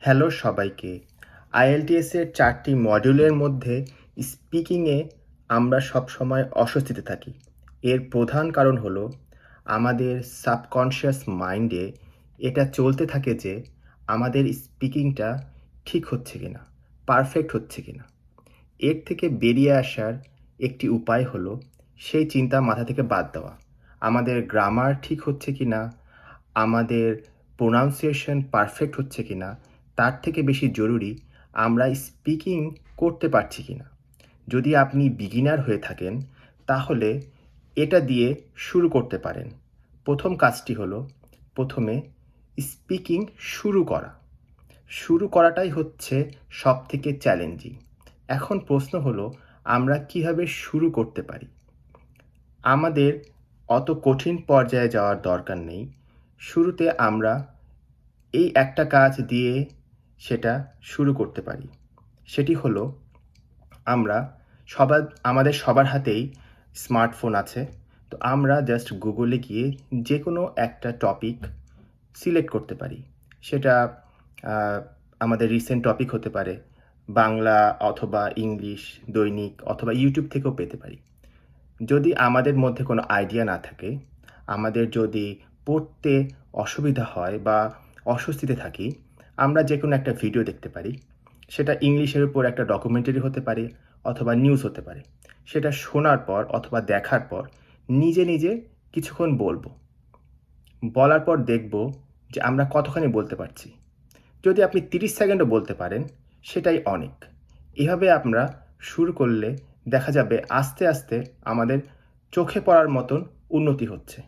Hello সবাইকে। আইএলটিএসের ৪টি মডিউলের মধ্যে স্পিকিংয়ে আমরা সবসময় অস্বস্তিতে থাকি। এর প্রধান কারণ হলো আমাদের সাবকনশিয়াস মাইন্ডে এটা চলতে থাকে যে আমাদের স্পিকিংটা ঠিক হচ্ছে কিনা, পারফেক্ট হচ্ছে কিনা। এর থেকে বেরিয়ে আসার একটি উপায় হলো সেই চিন্তা মাথা থেকে বাদ দেওয়া। আমাদের গ্রামার ঠিক হচ্ছে কিনা, আমাদের প্রোনাউন্সিয়েশন পারফেক্ট হচ্ছে কিনা, তার থেকে বেশি জরুরি আমরা স্পিকিং করতে পারছি কিনা। যদি আপনি বিগিনার হয়ে থাকেন তাহলে এটা দিয়ে শুরু করতে পারেন। প্রথম কাজটি হলো প্রথমে স্পিকিং শুরু করা। শুরু করাটাই হচ্ছে সবথেকে চ্যালেঞ্জিং। এখন প্রশ্ন হলো আমরা কিভাবে শুরু করতে পারি? আমাদের অত কঠিন পর্যায়ে যাওয়ার দরকার নেই। শুরুতে আমরা এই একটা কাজ দিয়ে সেটা শুরু করতে পারি। সেটি হলো আমরা আমাদের সবার হাতেই স্মার্টফোন আছে। তো আমরা জাস্ট গুগলে গিয়ে যেকোনো একটা টপিক সিলেক্ট করতে পারি। সেটা আ আমাদের রিসেন্ট টপিক হতে পারে, বাংলা অথবা ইংলিশ, দৈনিক অথবা ইউটিউব থেকেও পেতে পারি। যদি আমাদের মধ্যে কোনো আইডিয়া না থাকে, আমাদের যদি পড়তে অসুবিধা হয় বা অস্বস্তিতে থাকি, আমরা যেকোনো একটা ভিডিও দেখতে পারি। সেটা ইংলিশের উপর একটা ডকুমেন্টারি হতে পারে অথবা নিউজ হতে পারে। সেটা শোনার পর অথবা দেখার পর নিজে, নিজে কিছুক্ষণ বলব। বলার পর দেখব যে আমরা কতখানি বলতে পারছি। যদি আপনি ৩০ সেকেন্ডও বলতে পারেন, সেটাই অনেক। এভাবে আমরা শুরু করলে দেখা যাবে আস্তে, আস্তে আমাদের চোখে পড়ার মতন উন্নতি হচ্ছে।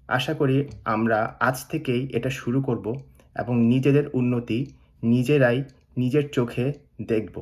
আশা করি আমরা আজ থেকেই এটা শুরু করব এবং নিজেদের উন্নতি নিজেরাই নিজের চোখে দেখব।